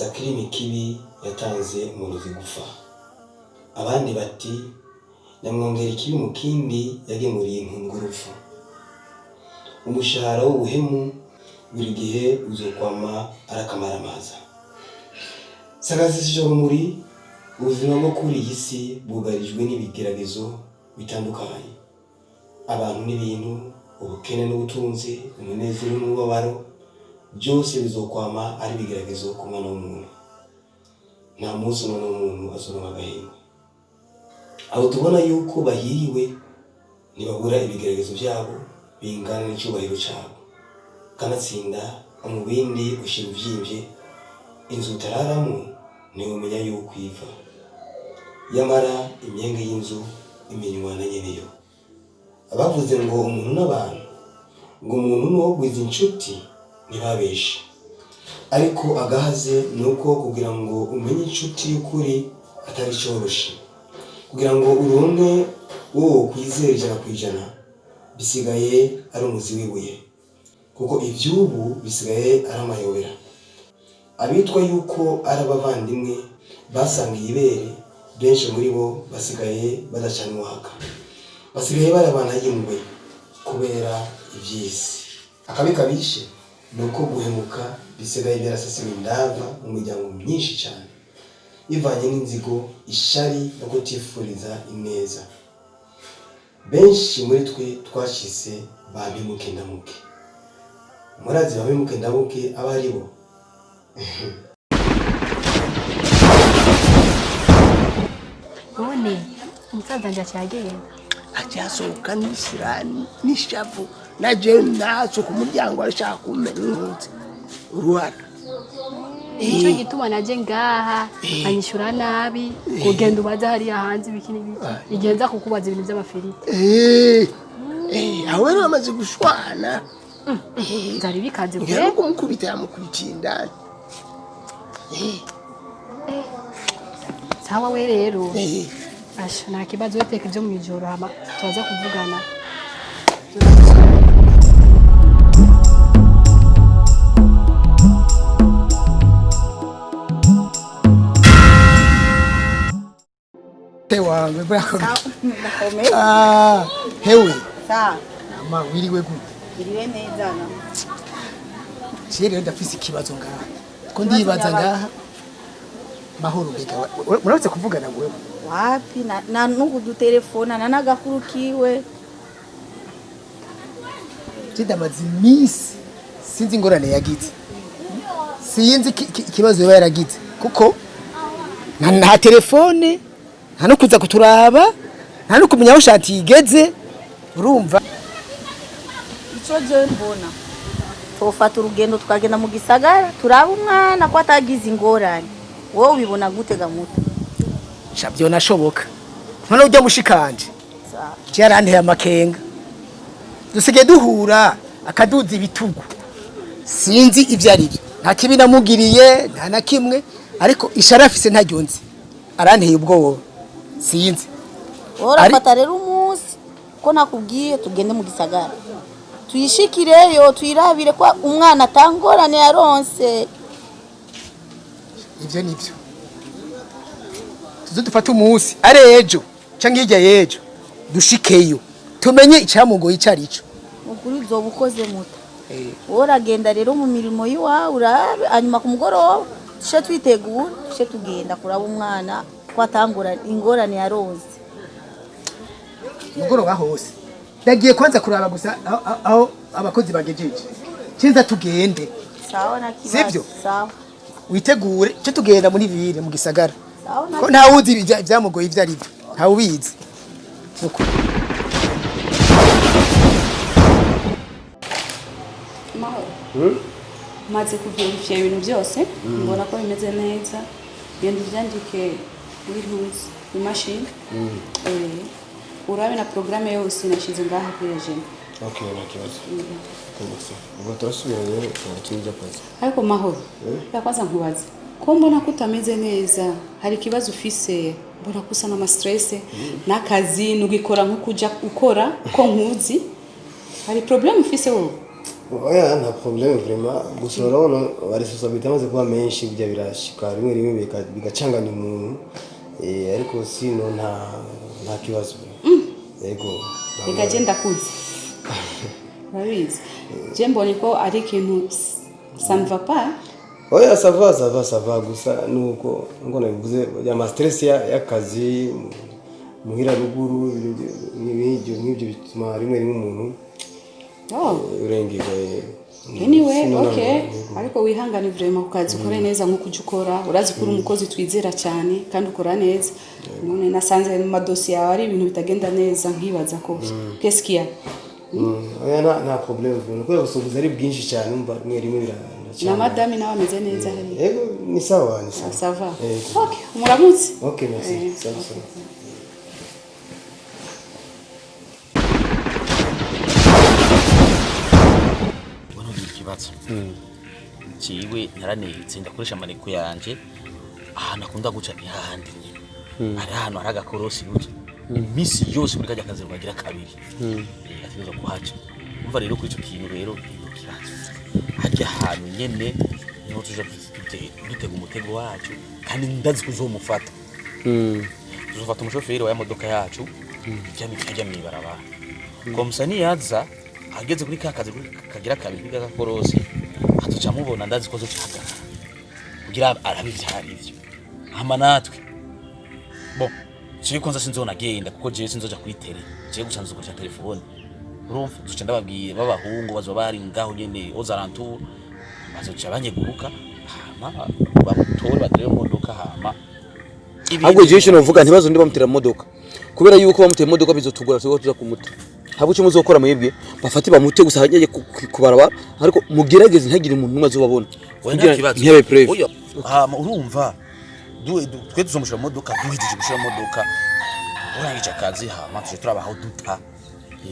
Sakirimi kibi yatanze umurozi gufa. Abandi bati nyamwongera ikibi mu kindi yagemuriye intungurufu. Umushahara w'ubuhemu buri gihe uzokwama arakamaramaza. Sagazisije urumuri, ubuzima bwo kuri iyi si bwugarijwe n'ibigeragezo bitandukanye. Abantu n'ibintu, ubukene n'ubutunzi, umunezero n'umubabaro, byose bizokwama ari ibigeragezo ku mwana w'umuntu. Nta munsi umwana w'umuntu azoronka agahenge. Abo tubona yuko bahiriwe ntibabura ibigeragezo byabo bingana n'icyubahiro cyabo. Kanatsinda umubindi ushira uvyimvye, inzu utararamo ntiwumenya yuko iva. Yamara imyenge y'inzu iminywa na nyeneyo. Abavuze ngo umuntu n'abantu, ngo umuntu n'uwogwiza inshuti ntibabeshe. Ariko agahaze nuko kugira ngo umenye inshuti y'ukuri atari cyoroshe. Kugira ngo uronke wowe kwizera 100% bisigaye ari umuzi w'ibuye. Kuko ivyubu bisigaye ari amayobera. Abitwa yuko ari abavandimwe basangiye ibere, benshi muri bo basigaye badacanwa haka. Basigaye barabana y'ingwe kubera ivyisi. Akabi kabishe nuko guhemuka bisigaye byarasasiwe indava mu miryango myinshi cyane. Bivanye n'inzigo, ishari no kutifuriza ineza. Benshi muri twe twashise babimuke ndamuke. Murazi babimuke ndamuke abari bo. None umusaza nje cyagenda ajasohoka n'isirani n'ishavu naje naso ku muryango arashaka kumenutse uruhara. Icyo gituma naje ngaha anyishura nabi kugenda ubaza hari hanze bikini biki igenza kukubaza ibintu by'amafiriti. Aho rero amaze gushwana zari bikaze bwe ngo mukubita yamukubitindana. Sawa we rero asha nta kibazo weteka ibyo mu ijoro hama tuza kuvugana. Tewa mbako hewe sawa ama wiriwe gute? iriwe neza na Chere ndafise ikibazo ngaha ko ndibaza ngaha mahoro bega murabatse kuvugana gwe wapi na nuko dutelefona na nagakuru kiwe Tidamazi miss sinzi ngorane yagize sinzi ikibazo yaba yaragize kuko nta telefone nta no kuza kuturaba nta no kumenya aho shati igeze urumva ico je mbona tofata urugendo twagenda mu gisagara turaba umwana ko atagize ingorane wowe ubibona gute gamuta shabyo nashoboka none ujya mushikanje cyaranteye amakenga dusige duhura akaduza ibitugu sinzi ivyo ari byo nta kibi namugiriye nta na kimwe ariko isharafise ntaryonzi aranteye ubwoba sinzi orafata rero umunsi ko nakubwiye tugende mu gisagara tuyishikireyo tuyirabire kwa umwana atangorane yaronse. Ivyo nivyo tuzodufata umunsi are ejo canke hirya yejo dushikeyo tumenye icyamugoye icarico ukuri uzobukoze muta. Oragenda rero mu mirimo yiwawe urabe anyuma ku mugoroba tushe twitegura tushe tugenda kuraba umwana ko atangura ingorane yaronse. Mugoroba hose ndagiye kwanza kuraba gusa aho abakozi bagejeje cinza tugende. Sawa na kibazo. Sivyo? Sawa. Witegure cyo tugenda muri vire mu gisagara. Sawa na ko nta wuzi ibyamugoye ivyo ari byo nta ubizi. Mahoro. Maze kuvyumvira ibintu byose mbona ko bimeze neza genda uvyandike muri ntuzi imashini urabe na programme yose nashize ngaha kuri agenda. Okay, na kibazo. Kumuse. Ubwo turasubira rero tunakijya kazi. Ariko Mahoro. Yakwaza nkubaze. Ko mbona kutameze neza hari kibazo ufise mbona kusa na stress n'akazi nugikora nko kuja ukora ko nkuzi hari problem ufise wowe. oya nta problème vraiment gusa urabona responsabilité amaze kuba menshi bijya birashika rimwe bigacanganya umuntu ariko sino nta kibazo yego reka je ndakuze urabizi je mbonye ko ari ikintu ça ne va pas oya ça va gusa nuko ngo nabivuze ya stress y'akazi muhira ruguru n'ibyo bituma rimwe umuntu urengeye anyway okay ariko wihangane vraiment ukazi ukore neza nko kujukora urazi kuri umukozi twizera cyane kandi ukora neza none nasanze mu madosiye yawe ari ibintu bitagenda neza nkibaza ko qu'est-ce qu'il y a oya nta problème nuko ubusubiza ari bwinshi cyane umva rimwe biracana na madame nawe ameze neza hari yego ni sawa ça va okay muramutse okay merci sawa ikibazo ciwe naranetse ndakoresha amaneko yanje ahantu akunda guca ihandi nyine ari ahantu hari agakorosi guca imisi yose kuri kajya kazi bagira kabiri ategereza kuhaca umva rero kuri ico kintu rero ikibazo hajya ahantu nyene niho tuja dutega umutego wacu kandi ndazi kuzomufata tuzofata umushoferi wa modoka yacu ijya mwibarabara komsani yaza ageze kuri kakazi kagira kabiri kuri gakorosi atuca mubona ndazi ko zocahagarara kugira arabivyara ivyo hama natwe bo ciye konza sinzona genda kuko je sinzoja kuri tele je guca nzuko cha telefone urumva duca ndababwiye babahungu bazo bari ngaho nyene ozarantu bazoca banyeguruka hama bamutore badere mu modoka hama ahubwo je cyo novuga ntibazo ndi bamutera mu modoka kubera yuko bamutera mu modoka bizotugora tuzo tuza kumuta habuce muzokora mwebwe bafati bamute gusa hajye kubaraba ariko mugerageze ntagire umuntu numwe azobabona kugira ntiyabe preve oyo urumva twe tuzomushira modoka duhitije gushira modoka urangije akazi hama tuje turabaho duta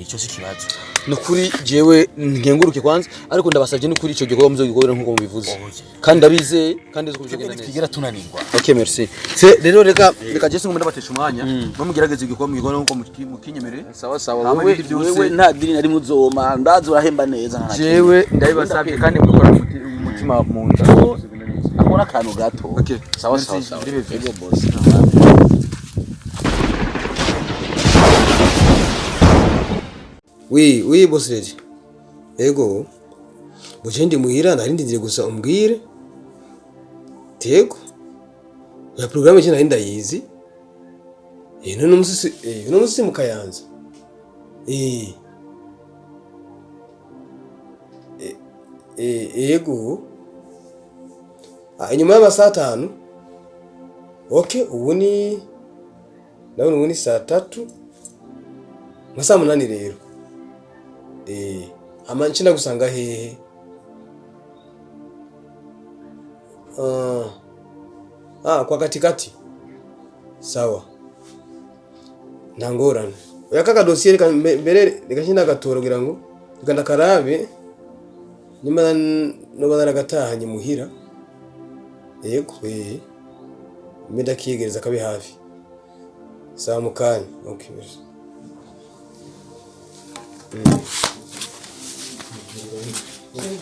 icyo si kibazo no kuri jewe nkenguruke kwanza ariko ndabasavye no kuri ico gikorwa muzogikora nkuko mubivuze kandi abizeye kandi zo kubigenda neza twigira tunanirwa okay merci se rero reka je singumwe ndabatesha umwanya bamugerageze igikorwa mugikora nkuko mukinyemereye sawa wewe nta diri nari muzoma ndazi urahemba neza nka jewe ndabibasavye kandi mugikora umutima mu nda akora akantu gato okay sawa ego boss oui boss lady ego bujendi muhira narindiriye gusa umbwire tego ya programme cyane ndayizi none umusisi mu Kayanza ego inyuma y'amasaha 5 okay ubu ni saa 3 nka saa 8 rero amanchina gusanga hehe kwa katikati sawa ntangorana yakaka dossier reka mbere reka shinda gatoro kugira ngo ganda karabe nyuma no badara gatahanye muhira yego meda kiyegereza kabe hafi sawa mukanya okay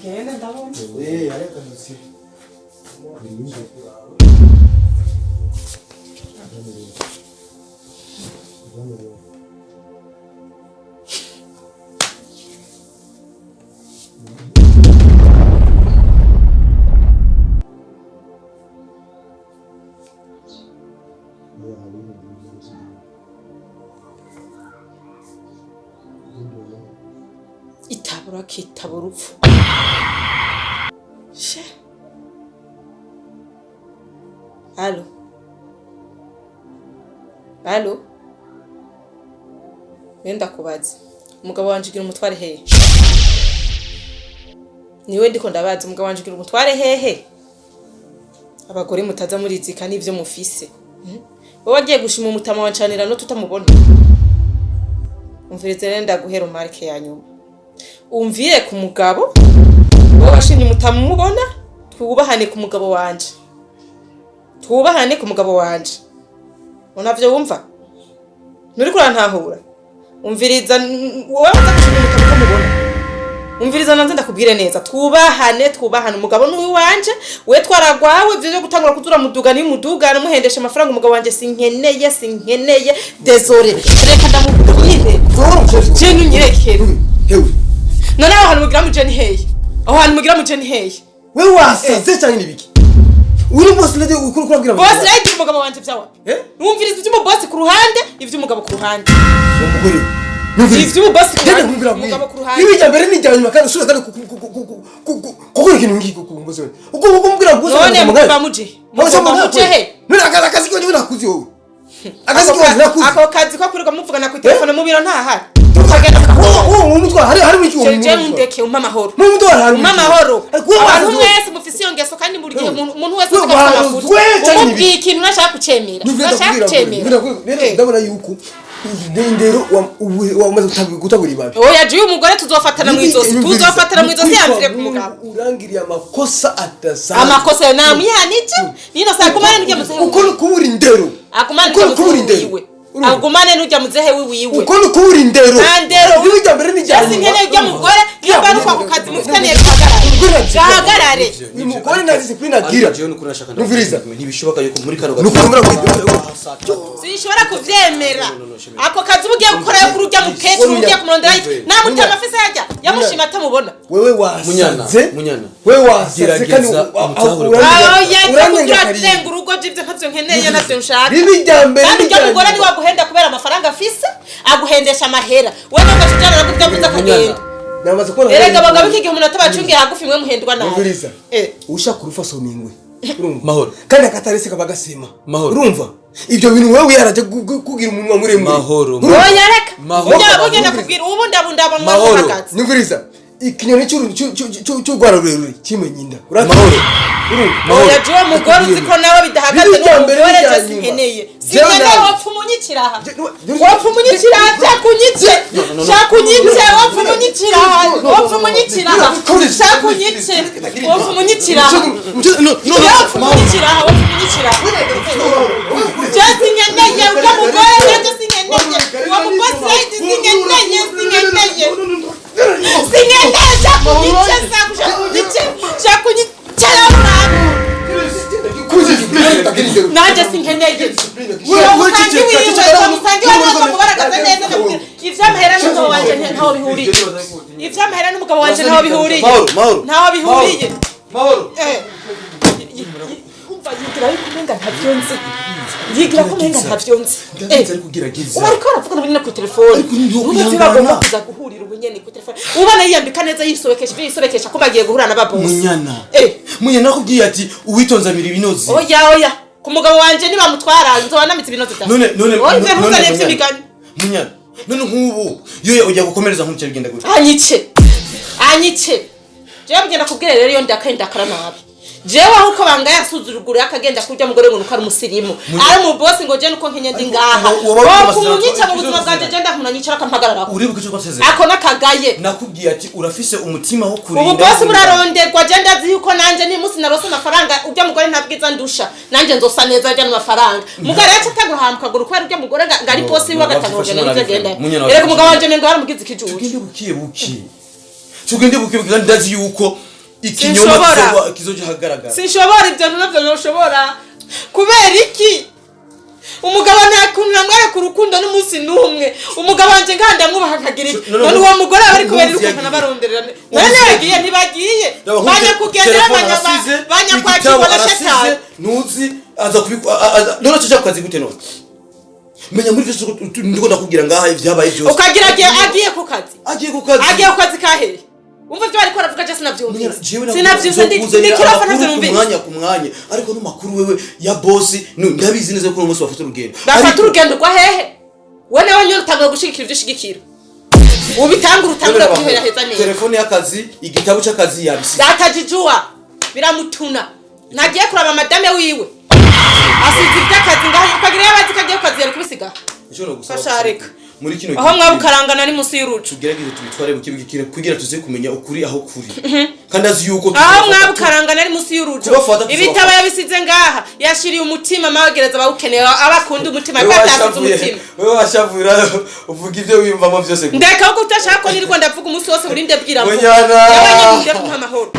Ngenda ndabona areka dossier itabura kitabura upfu she Allo nenda kubaza umugabo wanje gira umutware hehe niwe ndiko ndabaza umugabo wanje gira umutware hehe abagore mutaza murizika nivyo mufise wowe agiye gushima umutama wancanira no tutamubona umvireze nenda guhera marke ya nyuma umvire ku mugabo wowe washimye umutama mubona twubahane ku mugabo wanje unavyo wumva nuri kurantahura umviriza wowe uza gushima umutama mubona umviriza nanze ndakubwire neza twubahane umugabo n'uwi wanje we twaragwawe byo gutangura kuzura muduga ni muduga namuhendesha amafaranga umugabo wanje sinkeneye désolé reka ndamubwire je nunyekere hewe none aho hantu mugira muje ni heye aho hantu mugira muje ni heye wewe wasaze cyane nibiki uri boss lady ukuru kurabwira boss lady umugabo wanje byawa numviriza ivyo boss ku ruhande ivyo umugabo ku ruhande umugore ivyo boss ku ruhande umugabo ku ruhande nibi jambere ni janyuma kandi usura kandi kukora ikintu ngiki kukumbuze we uko umbwira gusa none mugaba muje he none akazi ko niba nakuzi wowe akazi ko nakuzi ako kazi ko kurirwa muvugana ku telefone mu biro ntahari umutwa hari wiki je mundeke umpa amahoro umpa amahoro abantu mwese mufise iyo ngeso kandi muri gihe umuntu wese agafata amafuta umubwiye ikintu nashaka kucemera ndabona yuko ndero wamaze gutabura ibanga oya je umugore tuzofatana mu izosi yamvire ku mugabo urangiriye amakosa atasa amakosa namwihanije nino sakumane nujya muzehe uko kubura indero akumane nujya muzehe wiwe uko kubura indero nibi jambere ni jyanye sinkeneye ujya mugore yabana kwa kukazi mufitaniye gahagarare ni mugore na discipline agira nuviriza ntibishoboka yuko muri kano sinshobora kuvyemera ako kazi ugiye gukora yo kurujya mukecuru ugiye kumurondera namutama afise yajya yamushima atamubona wewe wasaze munyana wewe wasaze kandi uratenga urugo jivyo ntavyo nkeneye navyo nshaka bibi jambere kandi ujya mugore ni waguhenda kubera amafaranga afise aguhendesha amahera wewe ngashujana nakujya kuza kagenda namaze kubona erega bagabo iki gihe umuntu atabacungiye hagufi mwe muhendwa nawe nuviriza ushaka urufaso ningwe mahoro kandi akatarese kabagasema mahoro urumva ibyo bintu wewe yaraje kugira umunwa muremure mahoro oya reka ugenda kubwira ubu ndabundaba mwakazi nuviriza ikinyoni cy'urwara rurerure kimenye inda mahoro oya je mugore uziko nawe bidahagaze n'umugore je sinkeneye wapfumunyikiraha cyakunyice sinkeneye uko mugore nje sinkeneye uwo mugozi lady sinkeneye naje sinkeneye ivyamahera n'umugabo wanje ntaho bihuriye ivyamahera n'umugabo wanje ntaho bihuriye umva yigira kumenga ntavyo nzi ariko aravuga ibintu ku telefone n'ubuzi bagomba kuza guhurira ubunyene ku telefone ubana yiyambika neza yisobekesha ko bagiye guhura n'ababosi munyana nakubwiye ati uwitonza miri binozi oya ku mugabo wanje nibamutwara nzobanamitse ibinozi bya none ntuzane ivy'imigani munyana none nk'ubu yo ujya gukomereza nk'uko bigenda gute anyice jewe bugenda kubwira rero iyo ndakara nabi jewe aho uko banga yasuzurugura akagenda kurya mugore ngo nukari umusirimu ari mu boss ngo je nuko nkenye ndi ngaha kumunyica mu buzima bwanje je ndakunanyicara akampagarara uribuke cyo kwaseze ako nakagaye nakubwiye ati urafise umutima wo kurinda ubu boss buraronderwa je ndazi yuko nanje ni musi narose amafaranga urya mugore ntabwiza ndusha nanje nzosa neza ajya amafaranga mugare yacu atagura hamwe kaguru kwera urya mugore ngari boss wiwe agatanoje n'ivyo genda reka umugabo wanje mengo hari mugize kijuju tugende bukiye kandi ndazi yuko ikinyoma kizoje hagaragara sinshobora ibyo navyo ntushobora kubera iki umugabo nta kuntu namwere ku rukundo n'umunsi n'umwe umugabo wanje nganda mwubaha akagira none uwo mugore bari kubera ukuntu nabaronderera none bagiye ntibagiye banya kugendera banya kwakirwa na shetani nuzi aza none cyo kazi gute none menya muri vyo ndiko ndakubwira ngaha ivyabaye byose ukagira agiye ku kazi kahe umva byo ariko aravuga je sinavyuze ndikirafa navyo numvise umwanya ku mwanya ariko no makuru wewe ya boss ndabizi neza ko umunsi bafata urugendo kwa hehe we nawe nyine utangura gushigikira ivyo shigikira ubitangura kubihera heza neza telefone y'akazi igitabo cy'akazi yabisi datajijua biramutuna nagiye kuraba madame wiwe asize iby'akazi ngaho ukagira yabazi kagiye kazi yari kubisiga Ijo no gusaba. Kashareka. muri kino aho mwabukarangana ari musi y'urucu tugerageze tubitware mu kibigikira kugira tuze kumenya ukuri aho kuri kandi azi yuko aho mwabukarangana ari musi y'urucu ibitaba yabisize ngaha yashiriye umutima magereza bawukeneye abakunda umutima batasize umutima wewe washavura uvuga ivyo wiyumvamo byose ndeka ko utashaka ko niriko ndavuga umunsi wose urinde bwira mvuga yabanye mu ndeko amahoro